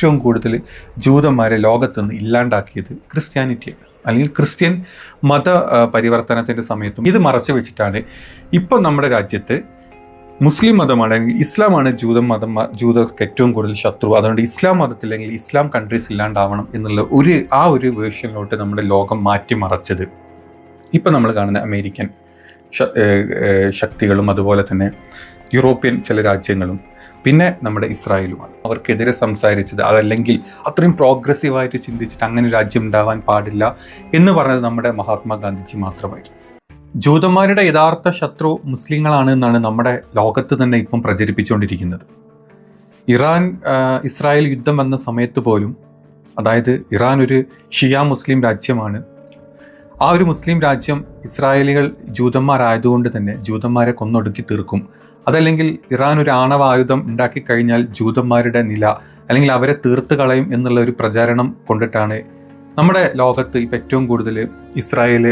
ഏറ്റവും കൂടുതൽ ജൂതന്മാരെ ലോകത്തുനിന്ന് ഇല്ലാണ്ടാക്കിയത് ക്രിസ്ത്യാനിറ്റിയാണ്. അല്ലെങ്കിൽ ക്രിസ്ത്യൻ മത പരിവർത്തനത്തിൻ്റെ സമയത്തും ഇത് മറച്ചു വെച്ചിട്ടാണ് ഇപ്പം നമ്മുടെ രാജ്യത്ത് മുസ്ലിം മതമാണ് അല്ലെങ്കിൽ ഇസ്ലാമാണ് ജൂതർക്ക് ഏറ്റവും കൂടുതൽ ശത്രു. അതുകൊണ്ട് ഇസ്ലാം മതത്തിൽ അല്ലെങ്കിൽ ഇസ്ലാം കൺട്രീസ് ഇല്ലാണ്ടാവണം എന്നുള്ള ഒരു വേർഷനിലോട്ട് നമ്മുടെ ലോകം മാറ്റിമറച്ചത് ഇപ്പം നമ്മൾ കാണുന്ന അമേരിക്കൻ ശക്തികളും അതുപോലെ തന്നെ യൂറോപ്യൻ ചില രാജ്യങ്ങളും പിന്നെ നമ്മുടെ ഇസ്രായേലുമാണ്. അവർക്കെതിരെ സംസാരിച്ചത് അതല്ലെങ്കിൽ അത്രയും പ്രോഗ്രസീവായിട്ട് ചിന്തിച്ചിട്ട് അങ്ങനെ രാജ്യം ഉണ്ടാവാൻ പാടില്ല എന്ന് പറഞ്ഞത് നമ്മുടെ മഹാത്മാഗാന്ധിജി മാത്രമായിരുന്നു. ജൂതന്മാരുടെ യഥാർത്ഥ ശത്രു മുസ്ലിങ്ങളാണ് എന്നാണ് നമ്മുടെ ലോകത്ത് തന്നെ ഇപ്പം പ്രചരിപ്പിച്ചുകൊണ്ടിരിക്കുന്നത്. ഇറാൻ ഇസ്രായേൽ യുദ്ധം വന്ന സമയത്ത് പോലും, അതായത് ഇറാൻ ഒരു ഷിയ മുസ്ലിം രാജ്യമാണ്. ആ ഒരു മുസ്ലിം രാജ്യം ഇസ്രായേലികൾ ജൂതന്മാരായതുകൊണ്ട് തന്നെ ജൂതന്മാരെ കൊന്നൊടുക്കി തീർക്കും, അതല്ലെങ്കിൽ ഇറാൻ ഒരു ആണവ ആയുധം ഉണ്ടാക്കി കഴിഞ്ഞാൽ ജൂതന്മാരുടെ നില അല്ലെങ്കിൽ അവരെ തീർത്ത് കളയും എന്നുള്ള ഒരു പ്രചാരണം കൊണ്ടിട്ടാണ് നമ്മുടെ ലോകത്ത് ഇപ്പം ഏറ്റവും കൂടുതൽ ഇസ്രായേൽ,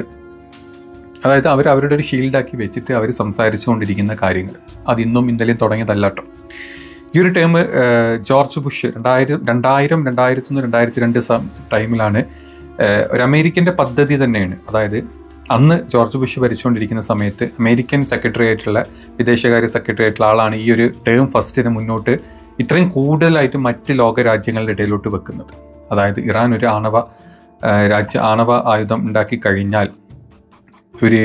അതായത് അവരുടെ ഒരു ഷീൽഡാക്കി വെച്ചിട്ട് അവർ സംസാരിച്ചുകൊണ്ടിരിക്കുന്ന കാര്യങ്ങൾ. അതിന്നും ഇന്നലെയും തുടങ്ങിയതല്ലാട്ടോ. ഈ ഒരു ടൈം ജോർജ് ബുഷ് 2001-2002 ടൈമിലാണ് ഒരു അമേരിക്കൻ്റെ പദ്ധതി തന്നെയാണ്. അതായത് അന്ന് ജോർജ് ബുഷ് ഭരിച്ചുകൊണ്ടിരിക്കുന്ന സമയത്ത് അമേരിക്കൻ വിദേശകാര്യ സെക്രട്ടറി ആയിട്ടുള്ള ആളാണ് ഈ ഒരു ടേം ഫസ്റ്റിന് മുന്നോട്ട് ഇത്രയും കൂടുതലായിട്ട് മറ്റ് ലോക രാജ്യങ്ങളുടെ ഇടയിലോട്ട് വെക്കുന്നത്. അതായത് ഇറാൻ ഒരു ആണവ ആയുധം ഉണ്ടാക്കി കഴിഞ്ഞാൽ, ഒരു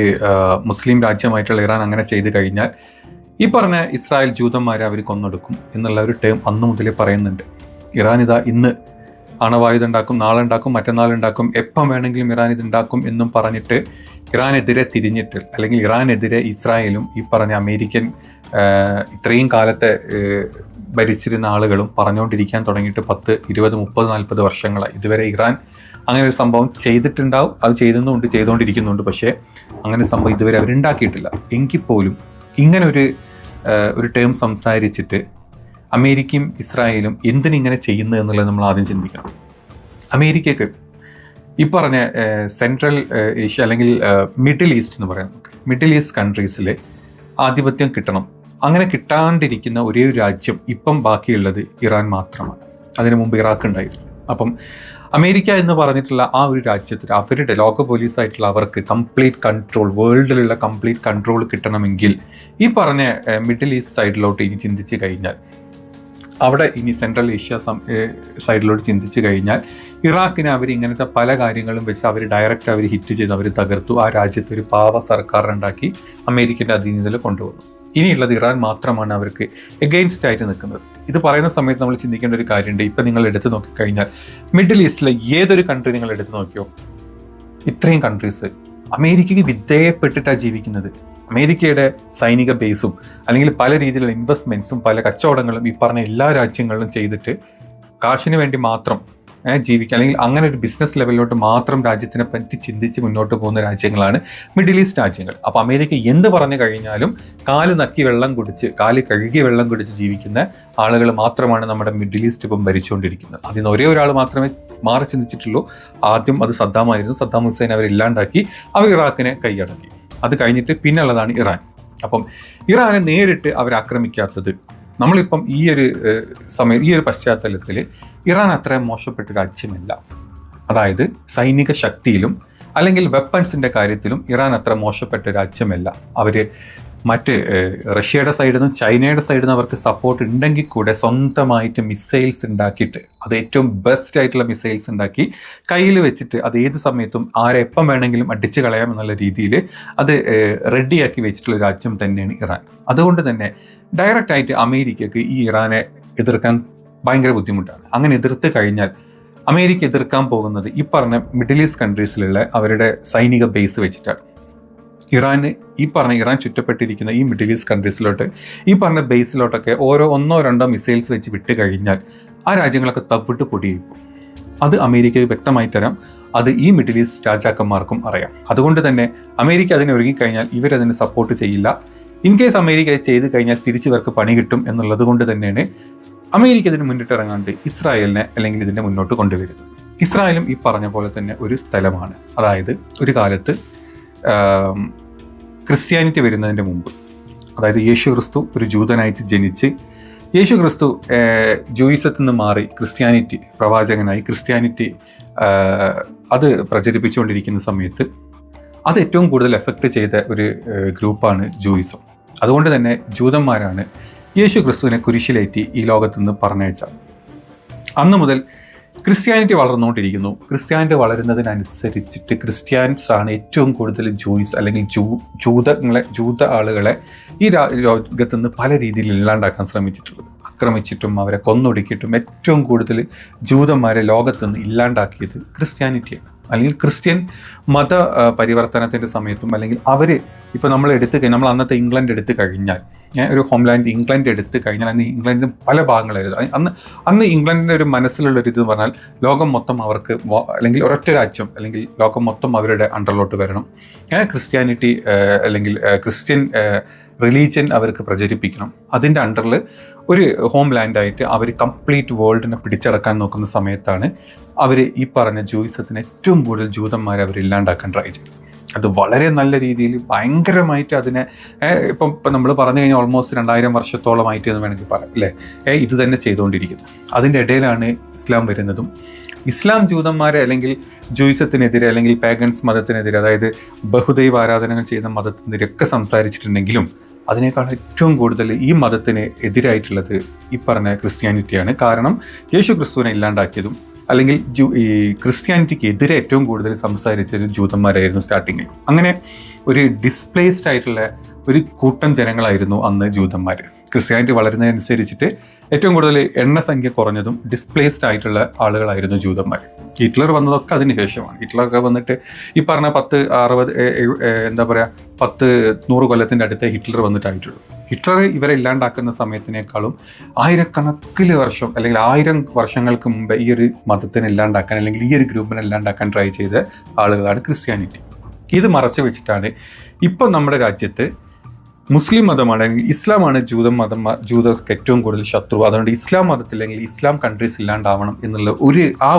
മുസ്ലിം രാജ്യമായിട്ടുള്ള ഇറാൻ അങ്ങനെ ചെയ്ത് കഴിഞ്ഞാൽ ഈ പറഞ്ഞ ഇസ്രായേൽ ജൂതന്മാരെ അവർ കൊന്നൊടുക്കും എന്നുള്ള ഒരു ടേം അന്ന് മുതലേ പറയുന്നുണ്ട്. ഇറാൻ ഇതാ ഇന്ന് ആണവായുധം ഉണ്ടാക്കും, നാളെ ഉണ്ടാക്കും, മറ്റന്നാൾ ഉണ്ടാക്കും, എപ്പം വേണമെങ്കിലും ഇറാൻ ഇത് ഉണ്ടാക്കും എന്നും പറഞ്ഞിട്ട് ഇറാനെതിരെ തിരിഞ്ഞിട്ട്, അല്ലെങ്കിൽ ഇറാനെതിരെ ഇസ്രായേലും ഈ പറഞ്ഞ അമേരിക്കൻ ഇത്രയും കാലത്തെ ഭരിച്ചിരുന്ന ആളുകളും പറഞ്ഞുകൊണ്ടിരിക്കാൻ തുടങ്ങിയിട്ട് 10, 20, 30, 40 വർഷങ്ങളായി. ഇതുവരെ ഇറാൻ അങ്ങനെ ഒരു സംഭവം ചെയ്തിട്ടുണ്ടാവും, അത് ചെയ്തുകൊണ്ടിരിക്കുന്നുണ്ട്. പക്ഷേ അങ്ങനെ സംഭവം ഇതുവരെ അവരുണ്ടാക്കിയിട്ടില്ല. എങ്കിൽ പോലും ഇങ്ങനെ ഒരു ടേം സംസാരിച്ചിട്ട് അമേരിക്കയും ഇസ്രായേലും എന്തിനിങ്ങനെ ചെയ്യുന്നത് എന്നുള്ളത് നമ്മൾ ആദ്യം ചിന്തിക്കണം. അമേരിക്കക്ക് ഈ പറഞ്ഞ സെൻട്രൽ ഏഷ്യ അല്ലെങ്കിൽ മിഡിൽ ഈസ്റ്റ് എന്ന് പറയാം, മിഡിൽ ഈസ്റ്റ് കൺട്രീസിൽ ആധിപത്യം കിട്ടണം. അങ്ങനെ കിട്ടാണ്ടിരിക്കുന്ന ഒരേ ഒരു രാജ്യം ഇപ്പം ബാക്കിയുള്ളത് ഇറാൻ മാത്രമാണ്. അതിനു മുമ്പ് ഇറാഖ് ഉണ്ടായിരുന്നു. അപ്പം അമേരിക്ക എന്ന് പറഞ്ഞിട്ടുള്ള ആ ഒരു രാജ്യത്തിൽ അവരുടെ ലോക പോലീസായിട്ടുള്ള അവർക്ക് കംപ്ലീറ്റ് കൺട്രോൾ, വേൾഡിലുള്ള കംപ്ലീറ്റ് കൺട്രോൾ കിട്ടണമെങ്കിൽ ഈ പറഞ്ഞ മിഡിൽ ഈസ്റ്റ് സൈഡിലോട്ട് ഇനി ചിന്തിച്ച് കഴിഞ്ഞാൽ, അവിടെ ഇനി സെൻട്രൽ ഏഷ്യ സൈഡിലോട്ട് ചിന്തിച്ച് കഴിഞ്ഞാൽ ഇറാഖിനെ അവർ ഇങ്ങനത്തെ പല കാര്യങ്ങളും വെച്ച് അവർ ഡയറക്റ്റ് ഹിറ്റ് ചെയ്ത് അവർ തകർത്തു. ആ രാജ്യത്ത് ഒരു പാവ സർക്കാരുണ്ടാക്കി അമേരിക്കൻ്റെ അധീനതയിൽ കൊണ്ടുവന്നു. ഇനിയുള്ളത് ഇറാൻ മാത്രമാണ് അവർക്ക് എഗെയിൻസ്റ്റ് ആയിട്ട് നിൽക്കുന്നത്. ഇത് പറയുന്ന സമയത്ത് നമ്മൾ ചിന്തിക്കേണ്ട ഒരു കാര്യമുണ്ട്. ഇപ്പം നിങ്ങൾ എടുത്തു നോക്കിക്കഴിഞ്ഞാൽ മിഡിൽ ഈസ്റ്റിലെ ഏതൊരു കൺട്രി നിങ്ങൾ എടുത്തു നോക്കിയോ, ഇത്രയും കൺട്രീസ് അമേരിക്കയ്ക്ക് വിധേയപ്പെട്ടിട്ടാണ് ജീവിക്കുന്നത്. അമേരിക്കയുടെ സൈനിക ബേസും അല്ലെങ്കിൽ പല രീതിയിലുള്ള ഇൻവെസ്റ്റ്മെൻറ്റ്സും പല കച്ചവടങ്ങളും ഈ പറഞ്ഞ എല്ലാ രാജ്യങ്ങളിലും ചെയ്തിട്ട് കാശിന് വേണ്ടി മാത്രം ജീവിക്കുക, അല്ലെങ്കിൽ അങ്ങനെ ഒരു ബിസിനസ് ലെവലിലോട്ട് മാത്രം രാജ്യത്തിനെ പറ്റി ചിന്തിച്ച് മുന്നോട്ട് പോകുന്ന രാജ്യങ്ങളാണ് മിഡിൽ ഈസ്റ്റ് രാജ്യങ്ങൾ. അപ്പോൾ അമേരിക്ക എന്ത് പറഞ്ഞു കഴിഞ്ഞാലും കാല് കഴുകി വെള്ളം കുടിച്ച് ജീവിക്കുന്ന ആളുകൾ മാത്രമാണ് നമ്മുടെ മിഡിൽ ഈസ്റ്റ് ഇപ്പം ഭരിച്ചുകൊണ്ടിരിക്കുന്നത്. അതിന് ഒരേ ഒരാൾ മാത്രമേ മാറി ചിന്തിച്ചിട്ടുള്ളൂ. ആദ്യം അത് സദ്ദാമായിരുന്നു. സദ്ദാം ഹുസൈൻ അവരില്ലാണ്ടാക്കി, അവർ ഇറാഖിനെ കൈയടക്കി. അത് കഴിഞ്ഞിട്ട് പിന്നുള്ളതാണ് ഇറാൻ. അപ്പം ഇറാനെ നേരിട്ട് അവരാക്രമിക്കാത്തത് നമ്മളിപ്പം ഈ ഒരു പശ്ചാത്തലത്തിൽ ഇറാൻ അത്ര മോശപ്പെട്ട രാജ്യമല്ല. അതായത് സൈനിക ശക്തിയിലും അല്ലെങ്കിൽ വെപ്പൺസിൻ്റെ കാര്യത്തിലും ഇറാൻ അത്ര മോശപ്പെട്ട രാജ്യമല്ല. അവർ മറ്റ് റഷ്യയുടെ സൈഡിൽ നിന്നും ചൈനയുടെ സൈഡിൽ നിന്ന് അവർക്ക് സപ്പോർട്ട് ഉണ്ടെങ്കിൽ കൂടെ സ്വന്തമായിട്ട് മിസൈൽസ് ഉണ്ടാക്കിയിട്ട്, അത് ഏറ്റവും ബെസ്റ്റ് ആയിട്ടുള്ള മിസൈൽസ് ഉണ്ടാക്കി കയ്യിൽ വെച്ചിട്ട് അത് ഏത് സമയത്തും എപ്പം വേണമെങ്കിലും അടിച്ചു കളയാം എന്നുള്ള രീതിയിൽ അത് റെഡിയാക്കി വെച്ചിട്ടുള്ള രാജ്യം തന്നെയാണ് ഇറാൻ. അതുകൊണ്ട് തന്നെ ഡയറക്റ്റ് ആയിട്ട് അമേരിക്കക്ക് ഈ ഇറാനെ എതിർക്കാൻ ഭയങ്കര ബുദ്ധിമുട്ടാണ്. അങ്ങനെ എതിർത്ത് കഴിഞ്ഞാൽ അമേരിക്ക എതിർക്കാൻ പോകുന്നത് ഈ പറഞ്ഞ മിഡിൽ ഈസ്റ്റ് കൺട്രീസിലുള്ള അവരുടെ സൈനിക ബേസ് വെച്ചിട്ടാണ്. ഇറാൻ ചുറ്റപ്പെട്ടിരിക്കുന്ന ഈ മിഡിൽ ഈസ്റ്റ് കൺട്രീസിലോട്ട് ഈ പറഞ്ഞ ബേസിലോട്ടൊക്കെ 1-2 മിസൈൽസ് വെച്ച് വിട്ട് കഴിഞ്ഞാൽ ആ രാജ്യങ്ങളൊക്കെ തവിട്ട് പൊടിയിപ്പോൾ. അത് അമേരിക്കയ്ക്ക് വ്യക്തമായി തരാം. അത് ഈ മിഡിൽ ഈസ്റ്റ് രാജാക്കന്മാർക്കും അറിയാം. അതുകൊണ്ട് തന്നെ അമേരിക്ക അതിനെ ഒരുങ്ങിക്കഴിഞ്ഞാൽ ഇവരതിനെ സപ്പോർട്ട് ചെയ്യില്ല. ഇൻ കേസ് അമേരിക്ക ചെയ്ത് കഴിഞ്ഞാൽ തിരിച്ചിവർക്ക് പണി കിട്ടും എന്നുള്ളത് കൊണ്ട് തന്നെയാണ് അമേരിക്ക ഇതിന് മുന്നിട്ടിറങ്ങാണ്ട് ഇസ്രായേലിനെ അല്ലെങ്കിൽ ഇതിനെ മുന്നോട്ട് കൊണ്ടുവരുന്നത്. ഇസ്രായേലും ഈ പറഞ്ഞ പോലെ തന്നെ ഒരു സ്ഥലമാണ്. അതായത് ഒരു കാലത്ത് ക്രിസ്ത്യാനിറ്റി വരുന്നതിൻ്റെ മുമ്പ്, അതായത് യേശു ക്രിസ്തു ഒരു ജൂതനായിട്ട് ജനിച്ച് യേശു ക്രിസ്തു ജൂയിസത്തിൽ നിന്ന് മാറി ക്രിസ്ത്യാനിറ്റി പ്രവാചകനായി ക്രിസ്ത്യാനിറ്റി അത് പ്രചരിപ്പിച്ചുകൊണ്ടിരിക്കുന്ന സമയത്ത് അത് ഏറ്റവും കൂടുതൽ എഫക്റ്റ് ചെയ്ത ഒരു ഗ്രൂപ്പാണ് ജൂയിസം. അതുകൊണ്ട് തന്നെ ജൂതന്മാരാണ് യേശു ക്രിസ്തുവിനെ കുരിശിലേറ്റി ഈ ലോകത്ത് നിന്ന് പറഞ്ഞയച്ചത്. അന്ന് മുതൽ ക്രിസ്ത്യാനിറ്റി വളർന്നുകൊണ്ടിരിക്കുന്നു. ക്രിസ്ത്യാനിറ്റി വളരുന്നതിനനുസരിച്ചിട്ട് ക്രിസ്ത്യാനിസ് ആണ് ഏറ്റവും കൂടുതൽ ജൂയിസ് അല്ലെങ്കിൽ ജൂത ആളുകളെ ഈ ലോകത്ത് നിന്ന് പല രീതിയിൽ ഇല്ലാണ്ടാക്കാൻ ശ്രമിച്ചിട്ടുള്ളത്. ആക്രമിച്ചിട്ടും അവരെ കൊന്നൊടുക്കിയിട്ടും ഏറ്റവും കൂടുതൽ ജൂതന്മാരെ ലോകത്ത് നിന്ന് ഇല്ലാണ്ടാക്കിയത് ക്രിസ്ത്യാനിറ്റിയാണ്. അല്ലെങ്കിൽ ക്രിസ്ത്യൻ മത പരിവർത്തനത്തിൻ്റെ സമയത്തും അല്ലെങ്കിൽ അവർ ഇപ്പോൾ നമ്മൾ അന്നത്തെ ഇംഗ്ലണ്ട് എടുത്തു കഴിഞ്ഞാൽ, ഒരു ഹോംലാൻഡ് ഇംഗ്ലണ്ട് എടുത്തു കഴിഞ്ഞാൽ അന്ന് ഇംഗ്ലണ്ടിന് പല ഭാഗങ്ങളായിരുന്നു. അന്ന് ഇംഗ്ലണ്ടിൻ്റെ ഒരു മനസ്സിലുള്ളൊരു ഇതെന്ന് പറഞ്ഞാൽ ലോകം മൊത്തം അവർക്ക് അല്ലെങ്കിൽ ഒരൊറ്റ രാജ്യം അല്ലെങ്കിൽ ലോകം മൊത്തം അവരുടെ അണ്ടറിലോട്ട് വരണം, ക്രിസ്ത്യാനിറ്റി അല്ലെങ്കിൽ ക്രിസ്ത്യൻ റിലീജിയൻ അവർക്ക് പ്രചരിപ്പിക്കണം. അതിൻ്റെ അണ്ടറിൽ ഒരു ഹോം ലാൻഡായിട്ട് അവർ കംപ്ലീറ്റ് വേൾഡിനെ പിടിച്ചടക്കാൻ നോക്കുന്ന സമയത്താണ് അവർ ഈ പറഞ്ഞ ജൂയിസത്തിന് ഏറ്റവും കൂടുതൽ ജൂതന്മാരെ അവർ ഇല്ലാണ്ടാക്കാൻ ട്രൈ ചെയ്തു. അത് വളരെ നല്ല രീതിയിൽ ഭയങ്കരമായിട്ട് അതിനെ ഇപ്പം നമ്മൾ പറഞ്ഞു കഴിഞ്ഞാൽ ഓൾമോസ്റ്റ് 2000 വർഷത്തോളമായിട്ട് എന്ന് വേണമെങ്കിൽ പറയാം അല്ലേ, ഇത് തന്നെ ചെയ്തുകൊണ്ടിരിക്കുന്നു. അതിൻ്റെ ഇടയിലാണ് ഇസ്ലാം വരുന്നതും. ഇസ്ലാം ജൂതന്മാരെ അല്ലെങ്കിൽ ജൂയിസത്തിനെതിരെ അല്ലെങ്കിൽ പാഗൻസ് മതത്തിനെതിരെ, അതായത് ബഹുദൈവ ആരാധനകൾ ചെയ്യുന്ന മതത്തിനെതിരെയൊക്കെ സംസാരിച്ചിട്ടുണ്ടെങ്കിലും അതിനേക്കാൾ ഏറ്റവും കൂടുതൽ ഈ മതത്തിന് എതിരായിട്ടുള്ളത് ഈ പറഞ്ഞ ക്രിസ്ത്യാനിറ്റിയാണ്. കാരണം യേശു ക്രിസ്തുവിനെ ഇല്ലാണ്ടാക്കിയതും അല്ലെങ്കിൽ ഈ ക്രിസ്ത്യാനിറ്റിക്ക് എതിരെ ഏറ്റവും കൂടുതൽ സംസാരിച്ചത് ജൂതന്മാരായിരുന്നു സ്റ്റാർട്ടിങ്ങിൽ. അങ്ങനെ ഒരു ഡിസ്പ്ലേസ്ഡ് ആയിട്ടുള്ള ഒരു കൂട്ടം ജനങ്ങളായിരുന്നു അന്ന് ജൂതന്മാർ. ക്രിസ്ത്യാനിറ്റി വളരുന്നതനുസരിച്ചിട്ട് ഏറ്റവും കൂടുതൽ എണ്ണസംഖ്യ കുറഞ്ഞതും ഡിസ്പ്ലേസ്ഡ് ആയിട്ടുള്ള ആളുകളായിരുന്നു ജൂതന്മാർ. ഹിറ്റ്ലർ വന്നതൊക്കെ അതിന് ശേഷമാണ്. ഹിറ്റ്ലറൊക്കെ വന്നിട്ട് ഈ പറഞ്ഞ 100 കൊല്ലത്തിൻ്റെ അടുത്തേ ഹിറ്റ്ലർ വന്നിട്ടായിട്ടുള്ളൂ. ഹിറ്റ്ലർ ഇവരെ ഇല്ലാണ്ടാക്കുന്ന സമയത്തിനേക്കാളും ആയിരക്കണക്കിന് വർഷം അല്ലെങ്കിൽ 1000 വർഷങ്ങൾക്ക് മുമ്പ് ഈ ഒരു മതത്തിനെ ഇല്ലാണ്ടാക്കാൻ അല്ലെങ്കിൽ ഈ ഒരു ഗ്രൂപ്പിനെ ഇല്ലാണ്ടാക്കാൻ ട്രൈ ചെയ്ത ആളുകളാണ് ക്രിസ്ത്യാനിറ്റി. ഇത് മറച്ചു വെച്ചിട്ടാണ് ഇപ്പം നമ്മുടെ രാജ്യത്ത് മുസ്ലിം മതമാണ് അല്ലെങ്കിൽ ഇസ്ലാമാണ് ജൂതർക്ക് ഏറ്റവും കൂടുതൽ ശത്രു. അതുകൊണ്ട് ഇസ്ലാം മതത്തില്ലെങ്കിൽ ഇസ്ലാം കൺട്രീസ് ഇല്ലാണ്ടാവണം എന്നുള്ള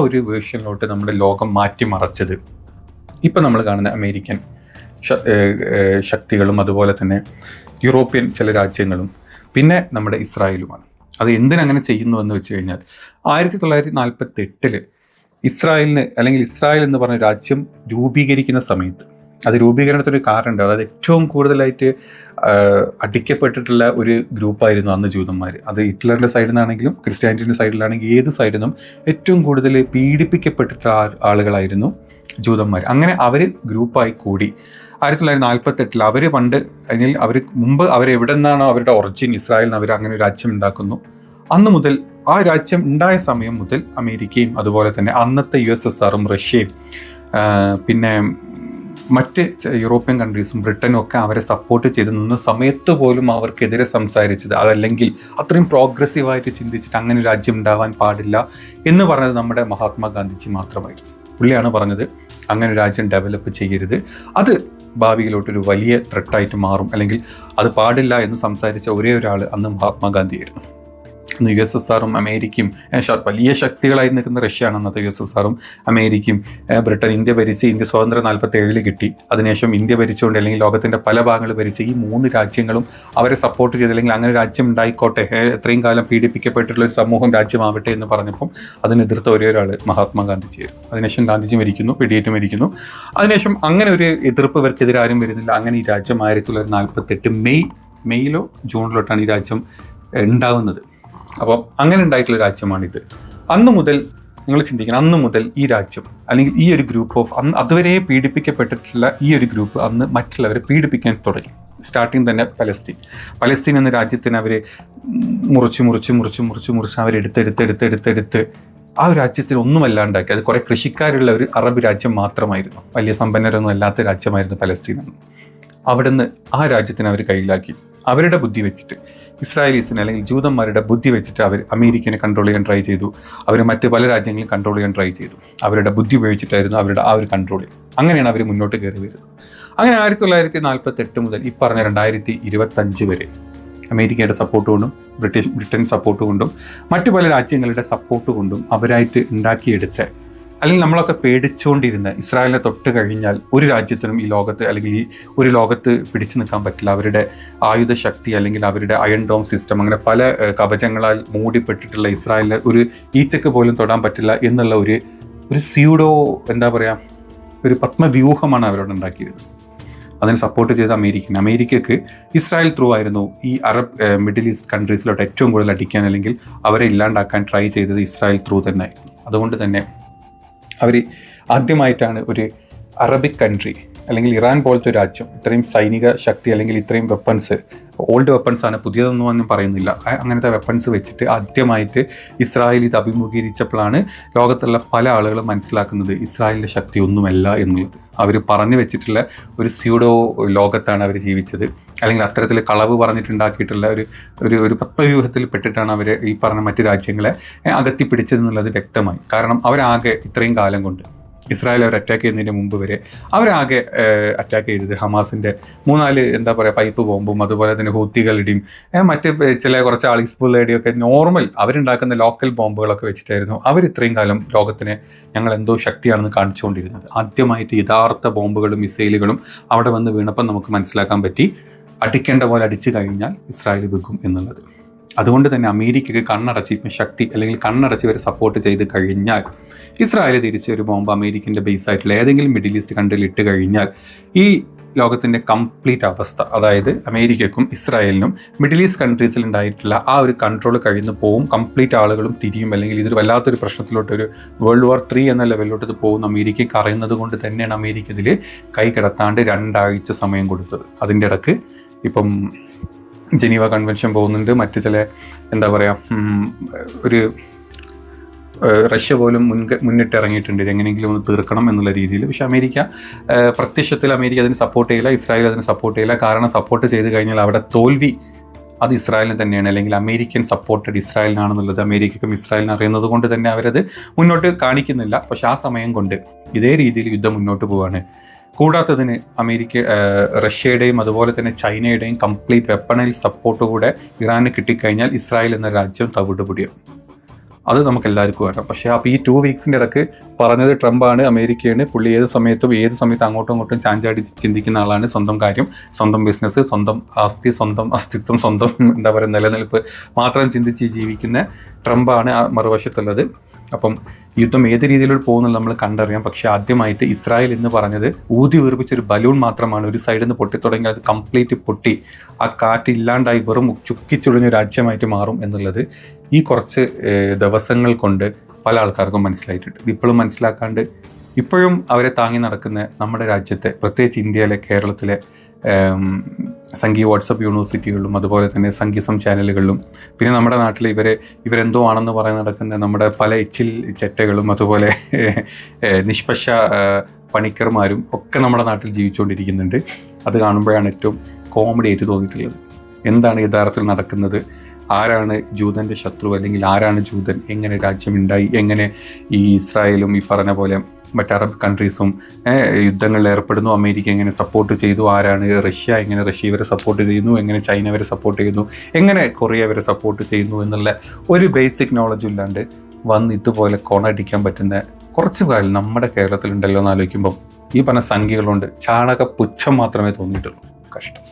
ഒരു വേർഷനിലോട്ട് നമ്മുടെ ലോകം മാറ്റിമറച്ചത് ഇപ്പം നമ്മൾ കാണുന്ന അമേരിക്കൻ ശക്തികളും അതുപോലെ തന്നെ യൂറോപ്യൻ ചില രാജ്യങ്ങളും പിന്നെ നമ്മുടെ ഇസ്രായേലുമാണ്. അത് എന്തിനങ്ങനെ ചെയ്യുന്നു എന്ന് വെച്ച് കഴിഞ്ഞാൽ 1948 ഇസ്രായേലിന് അല്ലെങ്കിൽ ഇസ്രായേൽ എന്ന് പറഞ്ഞ രാജ്യം രൂപീകരിക്കുന്ന സമയത്ത് അത് രൂപീകരണത്തിനൊരു കാരണമുണ്ട്. അതായത് ഏറ്റവും കൂടുതലായിട്ട് അടിക്കപ്പെട്ടിട്ടുള്ള ഒരു ഗ്രൂപ്പായിരുന്നു അന്ന് ജൂതന്മാർ. അത് ഹിറ്റ്ലറിൻ്റെ സൈഡിൽ നിന്നാണെങ്കിലും ക്രിസ്ത്യാനിറ്റിൻ്റെ സൈഡിലാണെങ്കിലും ഏത് സൈഡിൽ നിന്നും ഏറ്റവും കൂടുതൽ പീഡിപ്പിക്കപ്പെട്ടിട്ടുള്ള ആളുകളായിരുന്നു ജൂതന്മാർ. അങ്ങനെ അവർ ഗ്രൂപ്പായി കൂടി 1948 അവർ പണ്ട് അല്ലെങ്കിൽ മുമ്പ് അവരെവിടെ നിന്നാണോ അവരുടെ ഒറിജിൻ ഇസ്രായേലിൽ നിന്ന് അവർ അങ്ങനെ ഒരു രാജ്യം ഉണ്ടാക്കുന്നു. അന്ന് മുതൽ ആ രാജ്യം ഉണ്ടായ സമയം മുതൽ അമേരിക്കയും അതുപോലെ തന്നെ അന്നത്തെ USSRും റഷ്യയും പിന്നെ മറ്റ് യൂറോപ്യൻ കൺട്രീസും ബ്രിട്ടനും ഒക്കെ അവരെ സപ്പോർട്ട് ചെയ്ത് നിന്ന സമയത്ത് പോലും അവർക്കെതിരെ സംസാരിച്ചത്, അതല്ലെങ്കിൽ അത്രയും പ്രോഗ്രസീവായിട്ട് ചിന്തിച്ചിട്ട് അങ്ങനെ രാജ്യം ഉണ്ടാവാൻ പാടില്ല എന്ന് പറഞ്ഞത് നമ്മുടെ മഹാത്മാഗാന്ധിജി മാത്രമായിരുന്നു. പുള്ളിയാണ് പറഞ്ഞത് അങ്ങനെ രാജ്യം ഡെവലപ്പ് ചെയ്യരുത്, അത് ഭാവിയിലോട്ടൊരു വലിയ ത്രെട്ടായിട്ട് മാറും, അല്ലെങ്കിൽ അത് പാടില്ല എന്ന് സംസാരിച്ച ഒരേ ഒരാൾ അന്ന് മഹാത്മാഗാന്ധിയായിരുന്നു. ഇന്ന് USSRും അമേരിക്കയും വലിയ ശക്തികളായി നിൽക്കുന്ന റഷ്യയാണ് അന്നത്തെ USSRും അമേരിക്കയും ബ്രിട്ടൻ. ഇന്ത്യ സ്വാതന്ത്ര്യം 47 കിട്ടി. അതിനുശേഷം ഇന്ത്യ ഭരിച്ചുകൊണ്ട് അല്ലെങ്കിൽ ലോകത്തിൻ്റെ പല ഭാഗങ്ങൾ ഭരിച്ച ഈ 3 രാജ്യങ്ങളും അവരെ സപ്പോർട്ട് ചെയ്ത് അല്ലെങ്കിൽ അങ്ങനെ രാജ്യം ഉണ്ടായിക്കോട്ടെ, എത്രയും കാലം പീഡിപ്പിക്കപ്പെട്ടിട്ടുള്ള ഒരു സമൂഹം രാജ്യമാവട്ടെ എന്ന് പറഞ്ഞപ്പം അതിനെതിർത്ത ഒരേ ഒരാൾ മഹാത്മാഗാന്ധിജിയായിരുന്നു. അതിനുശേഷം ഗാന്ധിജി മരിക്കുന്നു, വെടിയേറ്റ് മരിക്കുന്നു. അതിനുശേഷം അങ്ങനെ ഒരു എതിർപ്പ് ഇവർക്കെതിരെ ആരും വരുന്നില്ല. അങ്ങനെ ഈ രാജ്യം 1948 മെയ്യിലോ ജൂണിലോട്ടാണ് ഈ രാജ്യം ഉണ്ടാകുന്നത്. അപ്പം അങ്ങനെ ഉണ്ടായിട്ടുള്ള രാജ്യമാണിത്. അന്ന് മുതൽ നിങ്ങൾ ചിന്തിക്കണം, അന്ന് മുതൽ ഈ രാജ്യം അല്ലെങ്കിൽ ഈ ഒരു ഗ്രൂപ്പ് ഓഫ് അതുവരെ പീഡിപ്പിക്കപ്പെട്ടിട്ടുള്ള ഈ ഒരു ഗ്രൂപ്പ് അന്ന് മറ്റുള്ളവരെ പീഡിപ്പിക്കാൻ തുടങ്ങി. സ്റ്റാർട്ടിങ് തന്നെ പലസ്തീൻ എന്ന രാജ്യത്തിന് അവർ മുറിച്ച് അവരെടുത്ത് ആ ഒരു രാജ്യത്തിന് ഒന്നുമല്ലാണ്ടാക്കി. അത് കുറേ കൃഷിക്കാരുള്ള ഒരു അറബ് രാജ്യം മാത്രമായിരുന്നു, വലിയ സമ്പന്നരൊന്നും അല്ലാത്ത രാജ്യമായിരുന്നു പലസ്തീൻ. അവിടുന്ന് ആ രാജ്യത്തിന് അവർ കയ്യിലാക്കി. അവരുടെ ബുദ്ധി വെച്ചിട്ട് ഇസ്രായേലീസിനെ അല്ലെങ്കിൽ ജൂതന്മാരുടെ ബുദ്ധി വെച്ചിട്ട് അവർ അമേരിക്കനെ കൺട്രോൾ ചെയ്യാൻ ട്രൈ ചെയ്തു. അവർ മറ്റ് പല രാജ്യങ്ങളും കൺട്രോൾ ചെയ്യാൻ ട്രൈ ചെയ്തു. അവരുടെ ബുദ്ധി ഉപയോഗിച്ചിട്ടായിരുന്നു അവരുടെ ആ ഒരു കൺട്രോൾ. അങ്ങനെയാണ് അവർ മുന്നോട്ട് കയറി വരുന്നത്. അങ്ങനെ 1948 മുതൽ ഈ പറഞ്ഞ 2025 വരെ അമേരിക്കയുടെ സപ്പോർട്ട് കൊണ്ടും ബ്രിട്ടൻ സപ്പോർട്ട് കൊണ്ടും മറ്റു പല രാജ്യങ്ങളുടെ സപ്പോർട്ട് കൊണ്ടും അവരായിട്ട് ഉണ്ടാക്കിയെടുത്ത അല്ലെങ്കിൽ നമ്മളൊക്കെ പേടിച്ചുകൊണ്ടിരുന്ന ഇസ്രായേലിനെ തൊട്ട് കഴിഞ്ഞാൽ ഒരു രാജ്യത്തിനും ഈ ലോകത്ത് അല്ലെങ്കിൽ ഈ ഒരു ലോകത്ത് പിടിച്ചു നിൽക്കാൻ പറ്റില്ല, അവരുടെ ആയുധ ശക്തി അല്ലെങ്കിൽ അവരുടെ അയൺ ഡോം സിസ്റ്റം, അങ്ങനെ പല കവചങ്ങളാൽ മൂടിപ്പെട്ടിട്ടുള്ള ഇസ്രായേലിനെ ഒരു ഈച്ചക്ക് പോലും തൊടാൻ പറ്റില്ല എന്നുള്ള ഒരു സ്യൂഡോ എന്താ പറയുക, ഒരു പത്മവ്യൂഹമാണ് അവരോട് ഉണ്ടാക്കിയിരുന്നത്. അതിന് സപ്പോർട്ട് ചെയ്ത അമേരിക്കക്ക് ഇസ്രായേൽ ത്രൂ ആയിരുന്നു ഈ അറബ് മിഡിൽ ഈസ്റ്റ് കൺട്രീസിലോട്ട് ഏറ്റവും കൂടുതൽ അടിക്കാൻ അല്ലെങ്കിൽ അവരെ ഇല്ലാണ്ടാക്കാൻ ട്രൈ ചെയ്തത് ഇസ്രായേൽ ത്രൂ തന്നെ ആയിരുന്നു. അതുകൊണ്ട് തന്നെ അവർ ആദ്യമായിട്ടാണ് ഒരു അറബിക് കൺട്രി അല്ലെങ്കിൽ ഇറാൻ പോലത്തെ ഒരു രാജ്യം ഇത്രയും സൈനിക ശക്തി അല്ലെങ്കിൽ ഇത്രയും വെപ്പൺസ്, ഓൾഡ് വെപ്പൺസാണ്, പുതിയതൊന്നും പറയുന്നില്ല, അങ്ങനത്തെ വെപ്പൺസ് വെച്ചിട്ട് ആദ്യമായിട്ട് ഇസ്രായേൽ ഇത് അഭിമുഖീകരിച്ചപ്പോഴാണ് ലോകത്തുള്ള പല ആളുകളും മനസ്സിലാക്കുന്നത് ഇസ്രായേലിൻ്റെ ശക്തി ഒന്നുമല്ല എന്നുള്ളത്. അവർ പറഞ്ഞു വെച്ചിട്ടുള്ള ഒരു സ്യൂഡോ ലോകത്താണ് അവർ ജീവിച്ചത്, അല്ലെങ്കിൽ അത്തരത്തിൽ കളവ് പറഞ്ഞിട്ടുണ്ടാക്കിയിട്ടുള്ള ഒരു പത്മവ്യൂഹത്തിൽ പെട്ടിട്ടാണ് അവർ ഈ പറഞ്ഞ മറ്റു രാജ്യങ്ങളെ അകത്തിപ്പിടിച്ചതെന്നുള്ളത് വ്യക്തമായി. കാരണം അവരാകെ ഇത്രയും കാലം കൊണ്ട് ഇസ്രായേൽ അവർ അറ്റാക്ക് ചെയ്യുന്നതിന് മുമ്പ് വരെ അവരാകെ അറ്റാക്ക് ചെയ്തത് ഹമാസിൻ്റെ 3-4 എന്താ പറയുക പൈപ്പ് ബോംബും അതുപോലെ തന്നെ ഹൂത്തികളുടെയും മറ്റ് ചില കുറച്ച് ഹിസ്ബുള്ളയുടെയും ഒക്കെ നോർമൽ അവരുണ്ടാക്കുന്ന ലോക്കൽ ബോംബുകളൊക്കെ വെച്ചിട്ടായിരുന്നു അവർ ഇത്രയും കാലം ലോകത്തിന് ഞങ്ങൾ എന്തോ ശക്തിയാണെന്ന് കാണിച്ചുകൊണ്ടിരുന്നത്. ആദ്യമായിട്ട് യഥാർത്ഥ ബോംബുകളും മിസൈലുകളും അവിടെ വന്ന് വീണപ്പോൾ നമുക്ക് മനസ്സിലാക്കാൻ പറ്റി അടിക്കേണ്ട പോലെ അടിച്ചു കഴിഞ്ഞാൽ ഇസ്രായേൽ വിൽക്കും എന്നുള്ളത്. അതുകൊണ്ട് തന്നെ അമേരിക്കയ്ക്ക് കണ്ണടച്ച് ഇപ്പം ശക്തി അല്ലെങ്കിൽ കണ്ണടച്ച് ഇവരെ സപ്പോർട്ട് ചെയ്ത് കഴിഞ്ഞാൽ ഇസ്രായേൽ തിരിച്ച് ഒരു ബോംബ് അമേരിക്കൻ്റെ ബേസ് ആയിട്ടുള്ള ഏതെങ്കിലും മിഡിൽ ഈസ്റ്റ് കൺട്രിയിൽ ഇട്ട് കഴിഞ്ഞാൽ ഈ ലോകത്തിൻ്റെ കംപ്ലീറ്റ് അവസ്ഥ, അതായത് അമേരിക്കക്കും ഇസ്രായേലിനും മിഡിൽ ഈസ്റ്റ് കൺട്രീസിൽ ഉണ്ടായിട്ടുള്ള ആ ഒരു കൺട്രോൾ കഴിഞ്ഞ് പോവും, കംപ്ലീറ്റ് ആളുകളും തിരിയും, അല്ലെങ്കിൽ ഇതൊരു വല്ലാത്തൊരു പ്രശ്നത്തിലോട്ട് ഒരു വേൾഡ് വാർ 3 എന്ന ലെവലിലോട്ട് ഇത് പോകും അമേരിക്കയ്ക്ക് അറിയുന്നത് കൊണ്ട് തന്നെയാണ് അമേരിക്ക ഇതിൽ കൈ കിടത്താണ്ട് 2 ആഴ്ച സമയം കൊടുത്തത്. അതിൻ്റെ ഇടക്ക് ഇപ്പം ജനീവ കൺവെൻഷൻ പോകുന്നുണ്ട്, മറ്റ് ചില എന്താ പറയുക ഒരു റഷ്യ പോലും മുന്നിട്ട് ഇറങ്ങിയിട്ടുണ്ട് എങ്ങനെയെങ്കിലും ഒന്ന് തീർക്കണം എന്നുള്ള രീതിയിൽ. പക്ഷേ അമേരിക്ക പ്രത്യക്ഷത്തിൽ അമേരിക്ക അതിന് സപ്പോർട്ട് ചെയ്യില്ല, ഇസ്രായേൽ അതിന് സപ്പോർട്ട് ചെയ്യില്ല. കാരണം സപ്പോർട്ട് ചെയ്ത് കഴിഞ്ഞാൽ അവിടെ തോൽവി അത് ഇസ്രായേലിന് തന്നെയാണ്, അല്ലെങ്കിൽ അമേരിക്കൻ സപ്പോർട്ടഡ് ഇസ്രായേലിനാണെന്നുള്ളത് അമേരിക്കക്കും ഇസ്രായേലിന് അറിയുന്നത് കൊണ്ട് തന്നെ അവരത് മുന്നോട്ട് കാണിക്കുന്നില്ല. പക്ഷെ ആ സമയം കൊണ്ട് ഇതേ രീതിയിൽ യുദ്ധം മുന്നോട്ട് പോവുകയാണ്. കൂടാത്തതിന് റഷ്യയുടെയും അതുപോലെ തന്നെ ചൈനയുടെയും കംപ്ലീറ്റ് വെപ്പണൽ സപ്പോർട്ട് കൂടെ ഇറാന് കിട്ടിക്കഴിഞ്ഞാൽ ഇസ്രായേൽ എന്ന രാജ്യം തവിടുപൊടിയും. അത് നമുക്ക് എല്ലാവർക്കും അറിയാം. പക്ഷേ അപ്പോൾ ഈ 2 വീക്സിൻ്റെ ഇടയ്ക്ക് പറഞ്ഞത് ട്രംപാണ്, അമേരിക്കയാണ്, പുള്ളി ഏത് സമയത്തും അങ്ങോട്ടും ഇങ്ങോട്ടും ചാഞ്ചാടി ചിന്തിക്കുന്ന ആളാണ്. സ്വന്തം കാര്യം, സ്വന്തം ബിസിനസ്, സ്വന്തം ആസ്തി, സ്വന്തം അസ്തിത്വം, സ്വന്തം എന്താ പറയുക നിലനിൽപ്പ് മാത്രം ചിന്തിച്ച് ജീവിക്കുന്ന ട്രംപാണ് മറുവശത്തുള്ളത്. അപ്പം യുദ്ധം ഏത് രീതിയിലൂടെ പോകുന്നത് നമ്മൾ കണ്ടറിയാം. പക്ഷേ ആദ്യമായിട്ട് ഇസ്രായേൽ എന്ന് പറഞ്ഞത് ഊതി വീർപ്പിച്ചൊരു ബലൂൺ മാത്രമാണ്. ഒരു സൈഡിൽ നിന്ന് പൊട്ടിത്തുടങ്ങി അത് കംപ്ലീറ്റ് പൊട്ടി ആ കാറ്റ് ഇല്ലാണ്ടായി വെറും ചുക്കിച്ചുളിഞ്ഞ രാജ്യമായിട്ട് മാറും എന്നുള്ളത് ഈ കുറച്ച് ദിവസങ്ങൾ കൊണ്ട് പല ആൾക്കാർക്കും മനസ്സിലായിട്ടുണ്ട്. ഇതിപ്പോഴും മനസ്സിലാക്കാണ്ട് ഇപ്പോഴും അവരെ താങ്ങി നടക്കുന്ന നമ്മുടെ രാജ്യത്തെ, പ്രത്യേകിച്ച് ഇന്ത്യയിലെ, കേരളത്തിലെ സംഗീത വാട്സപ്പ് യൂണിവേഴ്സിറ്റികളിലും അതുപോലെ തന്നെ സംഗീതം ചാനലുകളിലും പിന്നെ നമ്മുടെ നാട്ടിൽ ഇവരെന്തോ ആണെന്ന് പറയുന്ന നടക്കുന്ന നമ്മുടെ പല എച്ചിൽ ചെറ്റകളും അതുപോലെ നിഷ്പക്ഷ പണിക്കർമാരും ഒക്കെ നമ്മുടെ നാട്ടിൽ ജീവിച്ചുകൊണ്ടിരിക്കുന്നുണ്ട്. അത് കാണുമ്പോഴാണ് ഏറ്റവും കോമഡി ആയിട്ട് തോന്നിയിട്ടുള്ളത്. എന്താണ് യഥാർത്ഥത്തിൽ നടക്കുന്നത്? ആരാണ് ജൂതൻ്റെ ശത്രു, അല്ലെങ്കിൽ ആരാണ് ജൂതൻ? എങ്ങനെ രാജ്യമുണ്ടായി? എങ്ങനെ ഈ ഇസ്രായേലും ഈ പറഞ്ഞ പോലെ മറ്റ് അറബ് കൺട്രീസും യുദ്ധങ്ങളിൽ ഏർപ്പെടുന്നു? അമേരിക്ക എങ്ങനെ സപ്പോർട്ട് ചെയ്തു? ആരാണ് റഷ്യ? എങ്ങനെ റഷ്യ ഇവരെ സപ്പോർട്ട് ചെയ്യുന്നു? എങ്ങനെ ചൈന ഇവരെ സപ്പോർട്ട് ചെയ്യുന്നു? എങ്ങനെ കൊറിയ ഇവരെ സപ്പോർട്ട് ചെയ്യുന്നു എന്നുള്ള ഒരു ബേസിക് നോളജ് ഇല്ലാണ്ട് വന്ന് ഇതുപോലെ കോണടിക്കാൻ പറ്റുന്ന കുറച്ച് കാലം നമ്മുടെ കേരളത്തിലുണ്ടല്ലോ എന്ന് ആലോചിക്കുമ്പം ഈ പറഞ്ഞ സംഖ്യകളുണ്ട് ചാണക പുച്ഛം മാത്രമേ തോന്നിയിട്ടുള്ളൂ. കഷ്ടം.